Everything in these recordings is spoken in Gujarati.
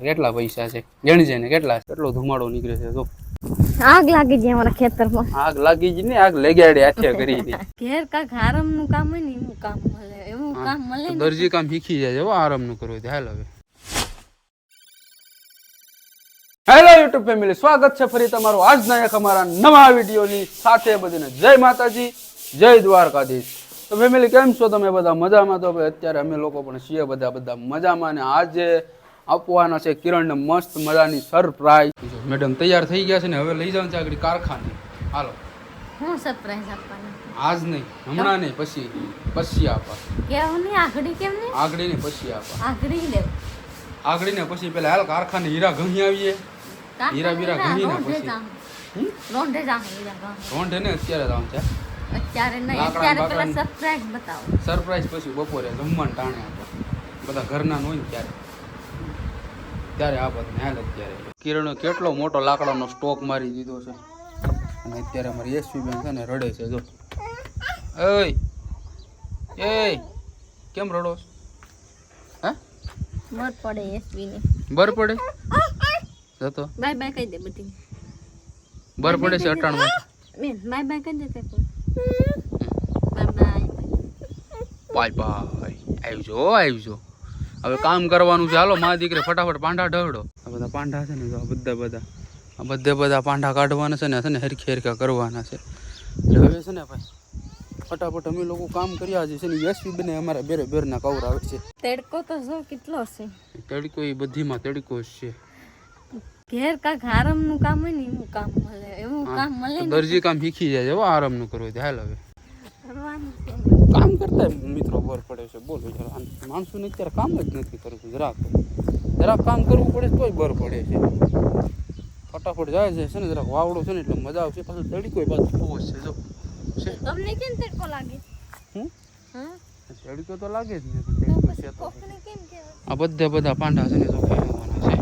કેટલા પૈસા છે ગણજે ને કેટલો ધુમાડો નીકળે છે જો આગ લાગી જાય અમારા ખેતરમાં. આગ લાગી જ ને આગ લગાડે હાથે કરી દી ઘેર કાક આરામ નું કામ હોય ને એવું કામ મળે એવું કામ મળે ને દરજી કામ શીખી જાય હો આરામ નું કરવું હાલ હવે. હેલો યુટ્યુબ ફેમિલી, સ્વાગત છે ફરી તમારું આજના એક અમારા નવા વિડીયોની સાથે. બધાને જય માતાજી, જય દ્વારકાધીશ. તો ફેમિલી કેમ છો તમે બધા? મજામાં? તો અત્યારે અમે લોકો પણ છીએ બધા મજામાં. ને આજે આપવાના છે કિરણને મસ્ત મજાની સરપ્રાઈઝ. મેડમ તૈયાર થઈ ગયા છે ને હવે લઈ જવાનું છે આગળ કારખાને. હાલો. હું સરપ્રાઈઝ આપવાના? આજ નહીં, હમણાં નહીં, પછી આપવા. કેવું નહીં? આગળી કેમ નહીં? આગળી ને પછી આપવા. આગળી લેવ. આગળી ને પછી પેલા હાલ કારખાને હીરા ઘણી આવીએ. હીરા બીરા ઘણી ને પછી રોંઢે જાઉં. રોંઢે ને અત્યારે જાઉં છે. અત્યારે નહીં, અત્યારે પેલા સરપ્રાઈઝ બતાવો. સરપ્રાઈઝ પછી બપોરે જમવાનું ટાણે આપો. બધા ઘરના હોય ને ત્યારે આપત ને હાલ. અત્યારે કિરણો કેટલો મોટો લાકડાનો સ્ટોક મારી દીધો છે. અને અત્યારે અમારી એસપી બેન છે ને રડે છે જો. એ કેમ રડો છો? હે બર પડે એસપી ને. બર પડે જતો બાય બાય કહી દે બધી. બર પડે છે અટાણમાં. બેન બાય બાય કહી દે તે કો. Bye bye. Bye bye. આવજો હવે કામ કરવાનું છે. હાલો મા દીકરે ફટાફટ પાંડા ઢળો. આ બધા પાંડા છે ને જો બધા પાંડા કાઢવાના છે ને હરખા કરવાના છે. એટલે હવે છે ને ભાઈ ફટાફટ અમે લોકો કામ કર્યા છે ને યશવી બને અમારા બેરના કવર આવે છે. તડકો તો જો કેટલો છે. તડકો એ બધીમાં તડકો જ છે. ઘેર કાક આરામ નું કામ હોય ને એવું કામ મળે એવું કામ મળે ને દરજી કામ શીખી જાય હો આરામ નું કરવું હાલ હવે. કરવાનું છે કામ કરતા મિત્રો બર પડે છે. બોલો માણસોને અત્યારે કામ જ નથી કરવું. જરાક કામ કરવું પડે તોય બર પડે છે. ફટાફટ જાય છે ને જરાક વાવડો છે ને એટલે મજા આવશે. પાછું તડકો પાછું બહુ છે જો. તમને કેમ તડકો લાગે? હા તડકો તો લાગે જ ને. તડકો છે તો કેમ કે આ બધા પાંડા છે ને તો કહેવાના છે.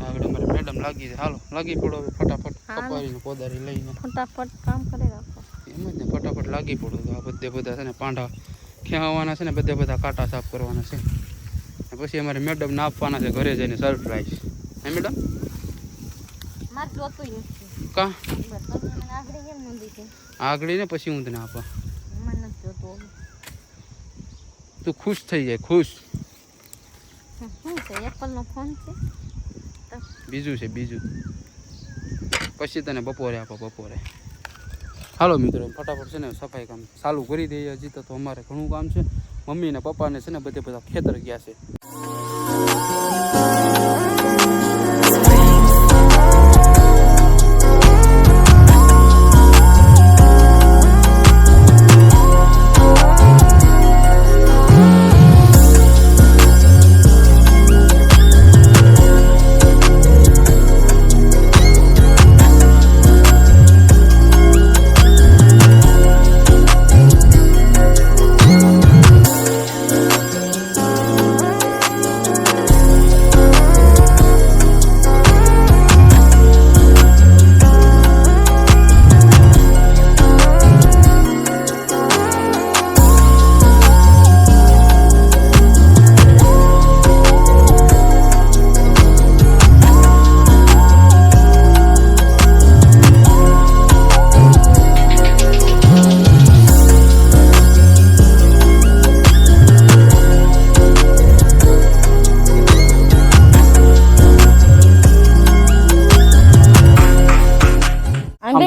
આગળ મારે મેડમ લાગી છે. હાલો લાગી પડો હવે ફટાફટ કપારીને કોદારી લઈને ફટાફટ કામ કરે રાખો. એમ જ ને ફટાફટ લાગી પડો. તો આ બધા છે ને પાંડા ખેવાના છે ને બધા કાંટા સાફ કરવાના છે. પછી અમારે મેડમને આપવાના છે ઘરે જઈને સરપ્રાઈઝ. હે મેડમ? મારે જોતું નથી. કા આગળ કેમ નોંધી છે? આગળ ને પછી હું તને આપા. મને નથી જોતું. તું ખુશ થઈ જાય ખુશ. શું છે? એપલ નો ફોન છે? બીજું પછી તને બપોરે આપો. હાલો મિત્રો ફટાફટ છે ને સફાઈ કામ ચાલુ કરી દઈએ. હજી તો અમારે ઘણું કામ છે. મમ્મી ને પપ્પાને છે ને બધા ખેતર ગયા છે.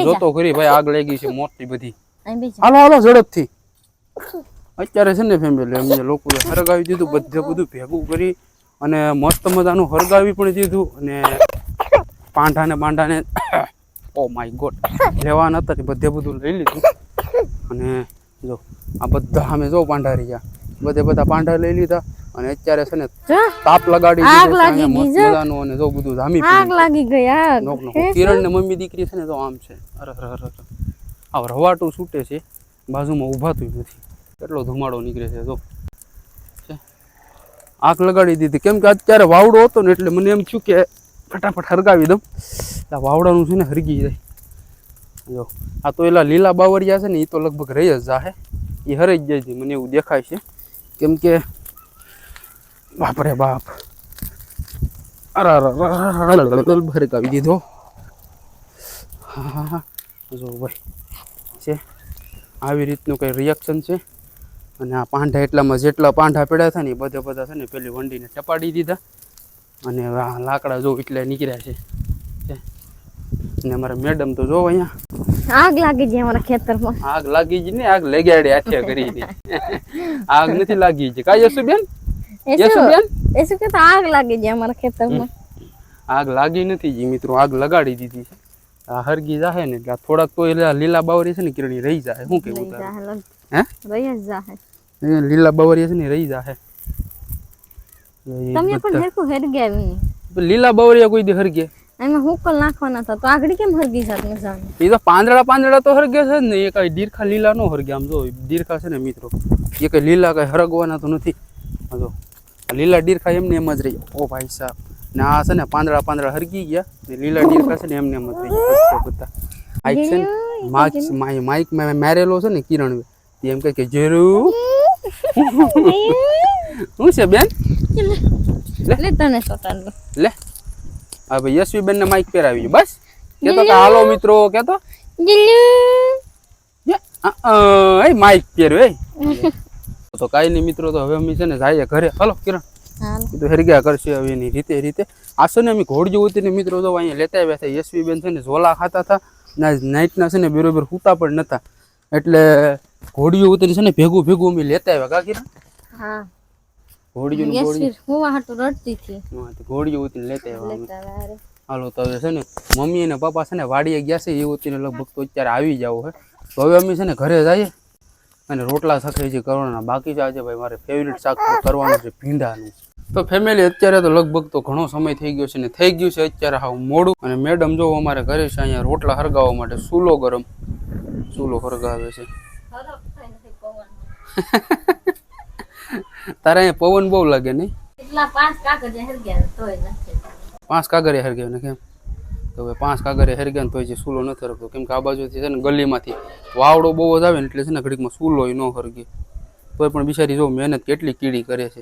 જોતો કરી ભાઈ આગ લાગી છે મોટી બધી. હાલો ઝડપથી. અત્યારે છે ને ફેમિલી અમને લોકોએ હરગાવી દીધું. બધું ભેગું કરી અને મસ્ત મજાનું હરગાવી પણ દીધું. અને પાંડાને ઓ માય ગોડ લેવાના હતા બધું લઈ લીધું. અને જો આ બધા અમે જો પાંડા રહ્યા બધા પાંડા લઈ લીધા. અને અત્યારે છે ને તાપ લગાડી દીધો અને જો બધું ધામી કિરણ ને મમ્મી દીકરી છે ને તો આમ છે. આ રવાટું છૂટે છે બાજુમાં ઊભાતું નથી. કેટલો ધુમાડો નીકળે છે જો. આગ લગાડી દીધી કેમ કે અત્યારે વાવડો હતો ને એટલે મને એમ થયું કે ફટાફટ હરગાવી દઉં. આ વાવડાનું છે ને હરગી જાય જો. આ તો એલા લીલા બાવરિયા છે ને એ તો લગભગ રહી જ જાહે. એ હરાઈ જ જાય છે મને એવું દેખાય છે. કેમ કે બાપરે બાપ ભરકાવી દીધો. હા જો ભાઈ છે આવી રીતનું કંઈ રિએક્શન છે. અને આ પાંઠા એટલામાં જેટલા પાંઠા પડ્યા હતા ને બધા છે ને પેલી વંડીને ટપાડી દીધા. અને આ લાકડા જો એટલે નીકળ્યા છે. અને અમારા મેડમ તો જો અહીંયા આગ લાગી જાય અમારા ખેતરમાં. આગ લાગી જ ને આગ લગાડે હાથે કરીને. આગ નથી લાગી છે કાંઈ યશુબેન? યશુબેન એ શું કહેતા આગ લાગી જાય અમારા ખેતરમાં. આગ લાગી નથી જી મિત્રો, આગ લગાડી દીધી છે. આ હરગી જાહે ને એટલે થોડાક તો લીલા બાવરી છે ને કિરણી રહી જાય. શું કેવું તારે? હે રહી જ જાહે. લીલા બાવરી છે ને રહી જાહે. તમે પણ હેરકું હરગાવી. લીલા બાવરિયા કોઈ દી હરગે એમાં હુકલ નાખવાના હતા તો આગળ કેમ હરગી જાત ન જાણે? એ તો પાંદડા તો હરગે છે ને. એ કઈ દીરખા લીલા નો હરગે. આમ જો દીરખા છે ને મિત્રો, એ કઈ લીલા કઈ હરગવાના તો નથી. જો લીલા દીરખા એમને એમ જ રહી. ઓ ભાઈ સાહેબ, ને આ છે ને પાંદડા હરગી ગયા ને લીલા દીરખા છે ને એમને એમ જ રહી બધા. માઇક છે ને માઇક મારેલો છે ને કિરણ એમ કે જરૂર શું છે બેન? લે તને સોટાડ લે હા ભાઈ યશવીબેન ને માઇક પહેરાવી બસ. કેતો કે હાલો મિત્રો કેતો માઇક પહેર્યો તો કાંઈ નહીં મિત્રો. તો હવે અમે છે ને જઈએ ઘરે. હાલો કિરણ તો હરગ્યા કરશે હવે એની રીતે. આ છે ને અમે ઘોડિયું હતી ને મિત્રો તો અહીંયા લેતા આવ્યા હતા. યશવીબેન છે ને ઝોલા ખાતા હતા નાઇટના છે ને બરોબર સૂતા પણ નતા. એટલે ઘોડિયું ઉતરી છે ને ભેગું અમે લેતા આવ્યા. કા કિરણ? હા ઘોડિયું રડતી હતી. ઘોડિયું ઉતરી લેતા આવ્યા. હાલો તો હવે છે ને મમ્મી અને પપ્પા છે ને વાડીએ ગયા છે. એ ઉતરીને લગભગ તો અત્યારે આવી જાવ હે. તો હવે અમે છે ને ઘરે જઈએ અને રોટલા શાક છે કરવાના બાકી છે. આજે ભાઈ મારે ફેવરિટ શાક કરવાનું છે ભીંડાનું. તો ફેમિલી અત્યારે તો લગભગ તો ઘણો સમય થઈ ગયો છે ને થઈ ગયું છે અત્યારે હાવ મોડું. અને મેડમ જો અમારે ઘરે છે અહીંયા રોટલા હરગાવવા માટે ચૂલો હરગાવે છે. તારે અહીંયા પવન બહુ લાગે નહીં? 5 કાગળિયા હરગ્યા ને કેમ? તો હવે 5 કાગળિયા હરગ્યા ને તોય જે ચૂલો નથી હરગતો. કેમ કે આ બાજુથી છે ને ગલીમાંથી વાવડો બહુ જ આવે ને એટલે છે ને ઘડીકમાં ચૂલો ન હરગે. તોય પણ બિચારી જો મહેનત કેટલી કીડી કરે છે.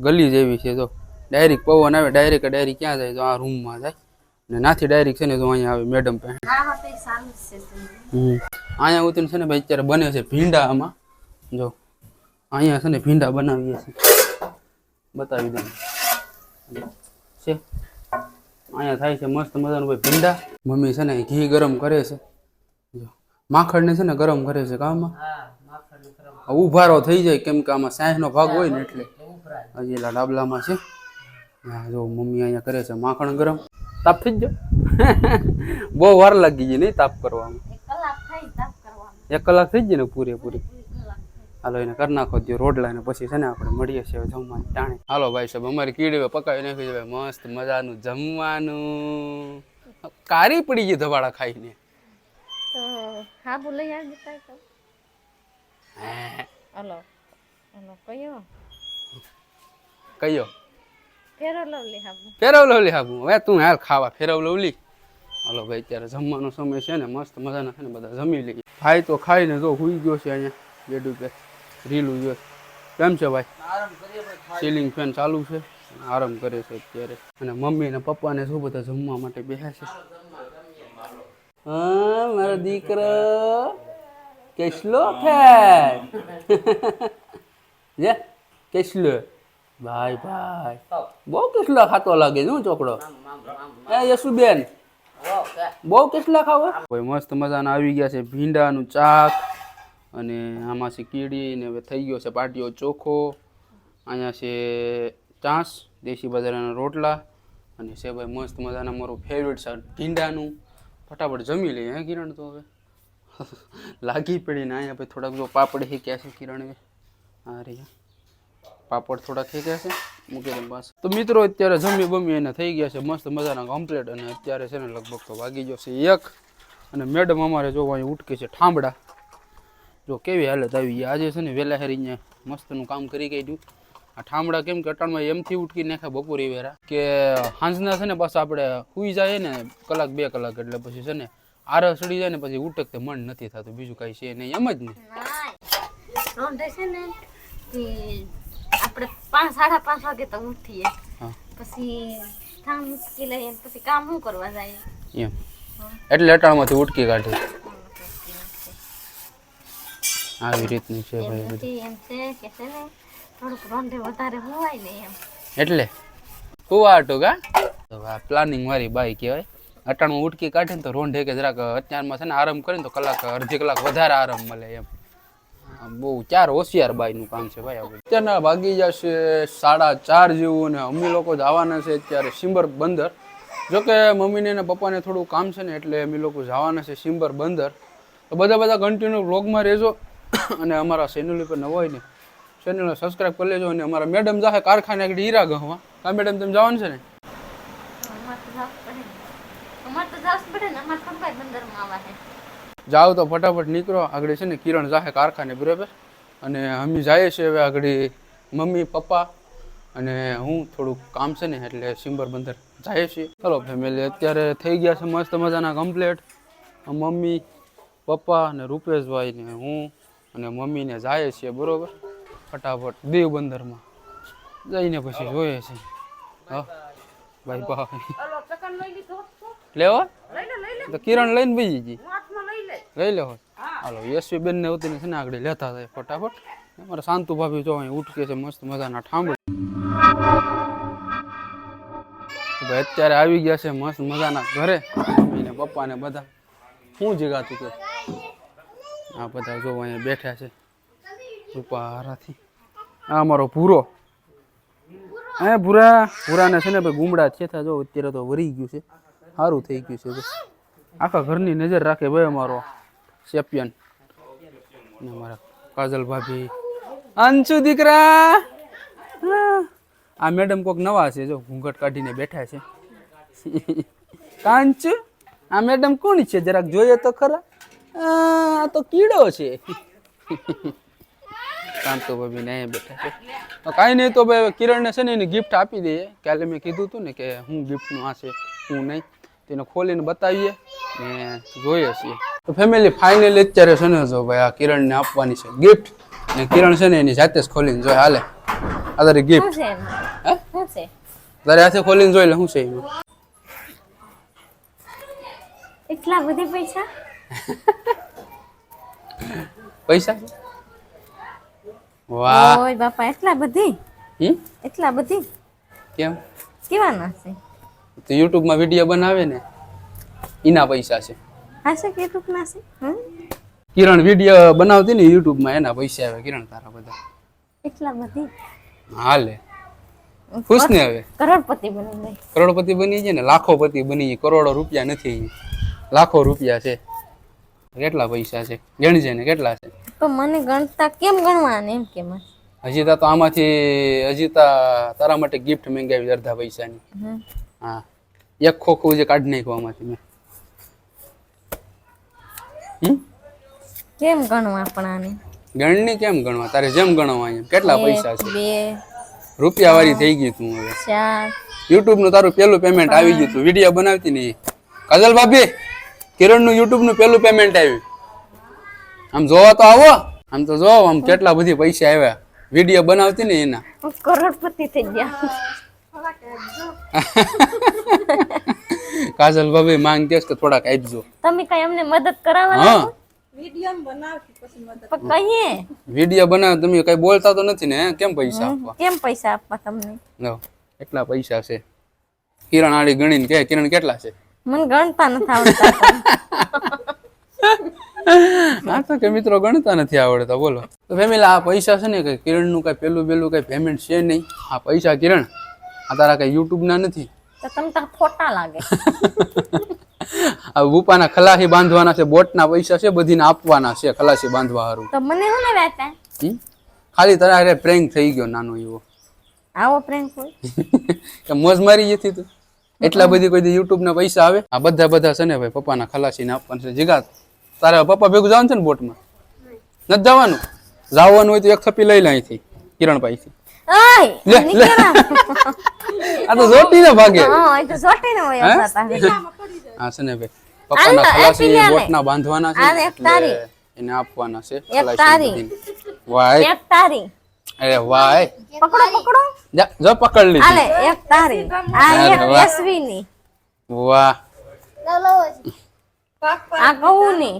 ગલી જેવી છે જો ડાયરેક્ટ પવન આવે ડાયરેક્ટ ક્યાં જાય? તો આ રૂમમાં જાય ને નાથી ડાયરેક્ટ છે ને તો અહીંયા આવે મેડમ પાસે. અહીંયા ઉતરીને છે ને ભાઈ અત્યારે બને છે ભીંડા. આમાં જો અહીંયા છે ને ભીંડા બનાવીએ છીએ. બતાવી દઉં છે અહીંયા થાય છે મસ્ત મજાનું ભાઈ ભીંડા. મમ્મી છે ને ઘી ગરમ કરે છે. જો માખણને છે ને ગરમ કરે છે. કામમાં ઉભારો થઈ જાય કેમ કે આમાં સાંજનો ભાગ હોય ને એટલે હજી એલા ડાબલામાં છે. હા જો મમ્મી અહીંયા કરે છે માખણ ગરમ. તાપ થઈ જ બહુ વાર લાગી ગઈ નહીં તાપ કરવામાં? 1 કલાક થઈ જાય ને પૂરેપૂરી. હાલો એને કરી નાખો દો રોટલા ને પછી છે ને આપણે મળીએ છીએ જમવાની ટાણે. હાલો ભાઈ સાહેબ અમારી કીડી પકાવી નાખી છે મસ્ત મજાનું જમવાનું. કારી પડી ગઈ ધવાડા ખાઈને. કયો ફેરવ લવલી હાબુ? હવે તું હાલ ખાવા ફેરવ લવલી. હાલો ભાઈ અત્યારે જમવાનો સમય છે ને મસ્ત મજાના છે ને બધા જમી લઈએ. ભાઈ તો ખાઈને જો હુઈ ગયો છે અહીંયા બેડ ઉપર રીલું જો. કેમ છે ભાઈ? સીલિંગ ફેન ચાલુ છે આરામ કરે છે અત્યારે. અને મમ્મી ને પપ્પા ને શું બધા જમવા માટે બેઠા છે. હા મારો દીકરો કેસલો ફેન જે કેસલો ભાઈ બહુ કેસલા ખાતો લાગે શું છોકરો? એ યશુબેન બહુ કેસલા ખાવો? ભાઈ મસ્ત મજાના આવી ગયા છે ભીંડાનું ચાક અને આમાં છે કીડી ને હવે થઈ ગયો છે પાટીઓ ચોખ્ખો. અહીંયા છે ચાસ દેશી બાજરાના રોટલા અને છે ભાઈ મસ્ત મજાના મારું ફેવરેટ છે ભીંડાનું. ફટાફટ જમી લઈએ હે કિરણ? તો હવે લાગી પડીને અહીંયા ભાઈ થોડાક જો પાપડ શેક્યા છે કિરણ. હા રે પાપડ થોડાક શેક્યા છે મૂકી દઉં પાછા. તો મિત્રો અત્યારે જમી એને થઈ ગયા છે મસ્ત મજાના કમ્પ્લીટ. અને અત્યારે છે ને લગભગ તો વાગી ગયો છે 1. અને મેડમ અમારે જો અહીં ઉઠકે છે ઠામડા. જો કેવી હાલત આવી આજે છે ને વહેલા હેરી અહીંયા મસ્તનું કામ કરી કાઢ્યું. આ ઠામડા કેમ કે અટાણમાં એમથી ઉઠકી નાખ્યા બપોરે વેરા કે સાંજના છે ને બસ આપણે સુઈ જાય ને 1-2 કલાક એટલે પછી છે ને આરસ ચડી જાય ને પછી ઉઠક તે મન નથી થતું. બીજું કઈ છે નહીં એમ જ નહીં. આપણે 5-5:30 વાગે તો ઉઠીએ પછી ઠામ મૂકી લઈએ પછી કામ શું કરવા જાય એમ એટલે અટાણમાંથી ઉટકી કાઢી આવી રીતની છે ભાઈ બધી એમ છે કે છે ને થોડુંક રોંઢે વધારે હોવાય ને એમ એટલે કુવા હતું કા પ્લાનિંગ વાળી બાઈ કહેવાય અટાણું ઉટકી કાઢે ને તો રોંઢે કે જરાક અત્યારમાં છે ને આરામ કરે ને તો કલાક અડધી કલાક વધારે આરામ મળે એમ બહુ ચાર હોશિયાર બાઈનું કામ છે ભાઈ આપણે અત્યારના ભાગી જશે 4:30 જેવું ને અમે લોકો જવાના છે અત્યારે સિમ્બર બંદર જોકે મમ્મીને ને પપ્પાને થોડું કામ છે ને એટલે અમે લોકો જવાના છે સિમ્બર બંદર તો બધા કન્ટિન્યુ વ્લોગમાં રહેજો અને અમારા ચેનલ ઉપર નવો હોય ને ચેનલને સબસ્ક્રાઈબ કરી લેજો અને અમારા મેડમ જાહે કારખાને આગળ હીરા ગહવા કા મેડમ તમે જવાનું છે ને જાઓ તો ફટાફટ નીકળો આગળ છે ને કિરણ જાહે કારખાને બરાબર અને અમે જઈએ છીએ હવે આગળ મમ્મી પપ્પા અને હું થોડુંક કામ છે ને એટલે સિમ્બર બંદર જઈએ છીએ ચલો ફેમિલી અત્યારે થઈ ગયા છે મસ્ત મજાના કમ્પ્લીટ મમ્મી પપ્પા અને રૂપેશભાઈ ને હું અને મમ્મીને જઈએ છીએ બરાબર ફટાફટ દીવ બંદરમાં જઈને પછી જોઈએ છીએ હા ભાઈ ભાઈ લેવો તો કિરણ લઈને બીજી જી લઈ લે હાલો યશવી બેન ને ઉતરીને છે ને આગળ લેતા થાય ફટાફટ અમારા શાંતુ ભાભી જો અહીં ઉઠકે છે મસ્ત મજાના ઠાંબડા ભાઈ અત્યારે આવી ગયા છે મસ્ત મજાના ઘરે મમ્મી ને પપ્પા ને બધા શું જીગાતું કે આ બધા જો અહીંયા બેઠા છે રૂપા હારાથી આ અમારો ભૂરો હે ભૂરાને છે ને ભાઈ ગુમડા થયા જો અત્યારે તો વરી ગયું છે સારું થઈ ગયું છે આખા ઘરની નજર રાખે ભાઈ અમારો ચેમ્પિયન ને અમારા કાજલ ભાભી અંશુ દીકરા આ મેડમ કોક નવા છે જો ઘૂંઘટ કાઢીને બેઠા છે કાંચુ આ મેડમ કોણ છે જરાક જોઈએ તો ખરા આ તો કીડો છે કાંતો ભાભી ને બેઠા છે તો કાંઈ નહીં તો ભાઈ કિરણને છે ને એની ગિફ્ટ આપી દઈએ કાલે મેં કીધું હતું ને કે હું ગિફ્ટનું આ છે હું નહીં તેને ખોલીને બતાવીએ ને જોઈએ છીએ તો ફેમિલી ફાઇનલી અત્યારે છે ને જો ભાઈ આ કિરણને આપવાની છે ગિફ્ટ ને કિરણ છે ને એની જાતે જ ખોલીને જોઈ હાલે આ તારી ગિફ્ટ હે તારે હાથે ખોલીને જોઈ લે શું છે એમાં એટલા બધા પૈસા પૈસા વાહ ઓય બાપા એટલા બધી એટલા બધી કેમ કેવાના છે તો YouTube માં વિડિયો બનાવે ને એના પૈસા છે હાશે કે YouTube ના છે કિરણ વિડિયો બનાવતી ને YouTube માં એના પૈસા આવે કિરણ તારા બધા એટલા બધી હાલે ખુશ ને હવે કરોડપતિ બની ગઈ કરોડપતિ બની જાય ને લાખોપતિ બની જાય કરોડો રૂપિયા નથી લાખો રૂપિયા છે કેટલા પૈસા છે ગણજે ને કેટલા છે તો મને ગણતા કેમ ગણવાને એમ કે મને હજી તો આમાંથી હજી તારા માટે ગિફ્ટ મંગાવી અડધા પૈસાની હા એક ખોખું જે કાઢી નાખ્યું આમાંથી મેં કેમ ગણવા પણ આને ગણની કેમ ગણવા તારે જેમ ગણવા એમ કેટલા પૈસા છે 2 રૂપિયા વાળી થઈ ગઈ તું હવે 4 YouTube નું તારું પેલું પેમેન્ટ આવી ગયું તું વિડિયો બનાવતી ને કાજલ ભાભી કિરણ નું YouTube નું પેલું પેમેન્ટ આવ્યું આમ જોવા તો આવો આમ તો જો આમ કેટલા બધી પૈસા આવ્યા વિડિયો બનાવતી ને એના કરોડપતિ થઈ ગયા કાજલ ભાભી માંગતી કે થોડાક આપજો તમે કઈ અમને મદદ કરાવવાના હા વિડિયો બનાવતી પછી મદદ કહીએ વિડિયો બનાવ તમે કઈ બોલતા તો નથી ને કેમ પૈસા આપવા કેમ પૈસા આપવા તમને લો એટલા પૈસા છે કિરણ આડી ગણીને કે કિરણ કેટલા છે મને ગણતા નથી આવડતા હા તો કે મિત્રો ગણતા નથી આવડતા બોલો તો ફેમિલી આ પૈસા છે ને કે કિરણ નું કઈ પેલું કઈ પેમેન્ટ છે નહીં આ પૈસા કિરણ આ તારા કઈ YouTube ના નથી તો તમે તો ખોટા લાગે આ ઉપાના ખલાસી બાંધવાના છે બોટના પૈસા છે બધીને આપવાના છે ખલાસી બાંધવા હારું તો મને શું લેવાતા ખાલી તારે પ્રેન્ક થઈ ગયો નાનો એવો આવો પ્રેન્ક હોય કે મોજ મારી જતી તું એટલા બધી કોઈ YouTube ના પૈસા આવે આ બધા છે ને ભાઈ પપ્પાના ખલાસીને આપવાના છે જીગા તારે પપ્પા ભેગું જવાનું છે ને બોટમાં નથી જવાનું હોય તો એક થપ્પી લઈ લે અહીંથી કિરણ પાસેથી લે લે આ તો જોટી ને ભાગે હા એ તો જોટી ને હોય હા છે ને ભાઈ પપ્પાના ખલાસી બોટના બાંધવાના છે એટલે એને આપવાના છે એક તારી વાહ એક તારી અરે વાહ એ. પકડો જા જો પકડ લીધી આલે એક તારી આ એક યશવી ની વાહ આ કહું ની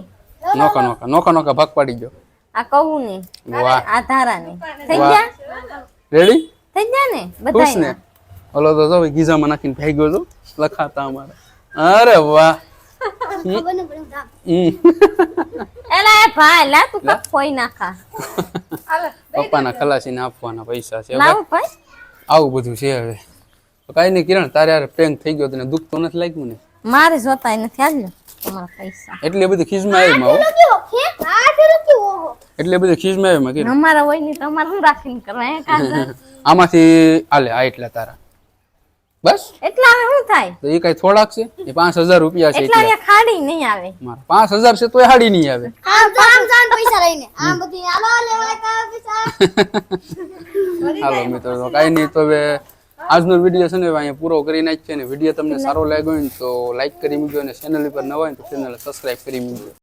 નોકા ભાગ પાડી ગયો આ કહું ની વાહ આ ધારા ની થઈ વાહ. ગયા રેડી થઈ ગયા ને ખુશ ને બધાય ઓલો તો જો ગીઝામાં નાખીને ભાગ્યો છો લખાતા અમારે અરે વાહ એલા એ ભાઈ લા તું કપ કોઈ નાખા પપ્પાના ખલાસીને આપવાના પૈસા છે લાવ ભાઈ આવું બધું છે હવે કઈ નહીં કિરણ તારે યાર પ્રેન્ક થઈ ગયો તને દુઃખ તો નથી લાગ્યું ને મારે જોતાય નથી હાલ્યો તમારા પૈસા એટલે બધી ખીજમાં આવી માં એટલે બધી ખીજમાં આવી માં કિરણ અમારા હોય ની તમારે શું રાખીને કરવા હે કાજલ આમાંથી આલે આ એટલા તારા બસ એટલા હવે શું થાય તો એ કઈ થોડાક છે એ 5000 રૂપિયા છે એટલા અહીંયા ખાડી નહીં આવે મારા 5000 છે તોય હાડી નહીં આવે પૈસા લઈને આમ બધી હાલો લેવાય કા પૈસા હાલો મિત્રો તો કાંઈ નહીં તો હવે આજનો વિડીયો છે ને અહીંયા પૂરો કરી નાખીએ ને વિડીયો તમને સારો લાગ્યો હોય ને તો લાઈક કરી મૂકજો અને ચેનલ ઉપર નવા હોય તો ચેનલ સબસ્ક્રાઇબ કરી મૂકજો